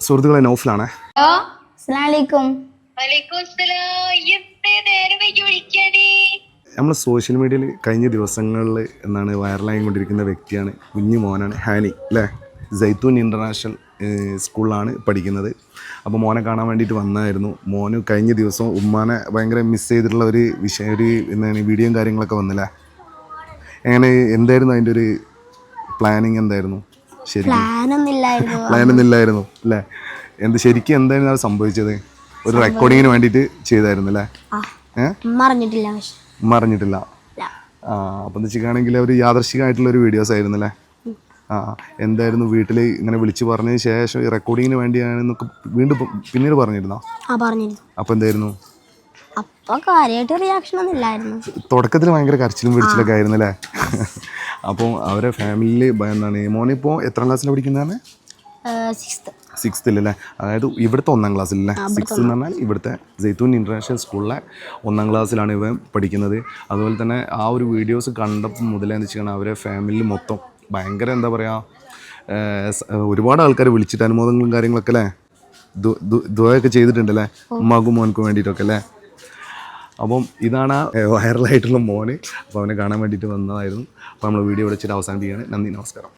സുഹൃത്തുക്കളെ നൗഫലാണേ. നമ്മൾ സോഷ്യൽ മീഡിയയിൽ കഴിഞ്ഞ ദിവസങ്ങളിൽ എന്നാണ് വൈറലായി കൊണ്ടിരിക്കുന്ന വ്യക്തിയാണ്, കുഞ്ഞു മോനാണ് ഹാനി അല്ലേ. സൈത്തൂൻ ഇൻ്റർനാഷണൽ സ്കൂളിലാണ് പഠിക്കുന്നത്. അപ്പോൾ മോനെ കാണാൻ വേണ്ടിയിട്ട് വന്നായിരുന്നു. മോന് കഴിഞ്ഞ ദിവസം ഉമ്മാനെ ഭയങ്കര മിസ് ചെയ്തിട്ടുള്ള ഒരു വിഷയം, ഒരു എന്താണ് വീഡിയോയും കാര്യങ്ങളൊക്കെ വന്നില്ലേ. എങ്ങനെ എന്തായിരുന്നു അതിൻ്റെ ഒരു പ്ലാനിങ്? എന്തായിരുന്നു? ശരി, പ്ലാനൊന്നും ഇല്ലായിരുന്നു അല്ലേ. ശരിക്കും എന്തായിരുന്നു അത് സംഭവിച്ചത്? ഒരു റെക്കോർഡിങ്ങിന് വേണ്ടിയിട്ട് ചെയ്തായിരുന്നു അല്ലേ? അറിഞ്ഞിട്ടില്ല. അപ്പം എന്താ വെച്ചിട്ടാണെങ്കിൽ ഒരു യാദർശികമായിട്ടുള്ള ഒരു വീഡിയോസ് ആയിരുന്നു അല്ലേ. എന്തായിരുന്നു വീട്ടിൽ ഇങ്ങനെ വിളിച്ച് പറഞ്ഞതിന് ശേഷം ഈ റെക്കോർഡിങ്ങിന് വേണ്ടിയാണെന്നൊക്കെ വീണ്ടും പിന്നീട് പറഞ്ഞിരുന്നോ? അപ്പം എന്തായിരുന്നു? തുടക്കത്തിൽ ഭയങ്കര കരച്ചിലും പിടിച്ചിലൊക്കെ ആയിരുന്നു അല്ലേ. അപ്പോൾ അവരെ ഫാമിലിയിൽ എന്താണ് മോനിപ്പോൾ എത്രാം ക്ലാസ്സിലാണ് പഠിക്കുന്നതാണ്? 6th അല്ലേ. അതായത് ഇവിടുത്തെ 1ാം ക്ലാസ്സിലല്ലേ. 6th എന്ന് പറഞ്ഞാൽ ഇവിടുത്തെ സൈത്തൂൻ ഇൻ്റർനാഷണൽ സ്കൂളിലെ 1ാം ക്ലാസ്സിലാണ് ഇവൻ പഠിക്കുന്നത്. അതുപോലെ തന്നെ ആ ഒരു വീഡിയോസ് കണ്ടപ്പോൾ മുതലേന്ന് വെച്ചാൽ അവരെ ഫാമിലി മൊത്തം ഭയങ്കര എന്താ പറയുക, ഒരുപാട് ആൾക്കാർ വിളിച്ചിട്ട് അനുമോദങ്ങളും കാര്യങ്ങളൊക്കെ അല്ലേ, ദുആയൊക്കെ ചെയ്തിട്ടുണ്ടല്ലേ ഉമ്മാക്കും മോനക്കും വേണ്ടിയിട്ടൊക്കെ അല്ലേ. അപ്പം ഇതാണ് വൈറലായിട്ടുള്ള മോന്. അപ്പോൾ അവനെ കാണാൻ വേണ്ടിയിട്ട് വന്നതായിരുന്നു. അപ്പോൾ നമ്മൾ വീഡിയോ വിളിച്ചിട്ട് അവസാനിപ്പിക്കുകയാണ്. നന്ദി, നമസ്കാരം.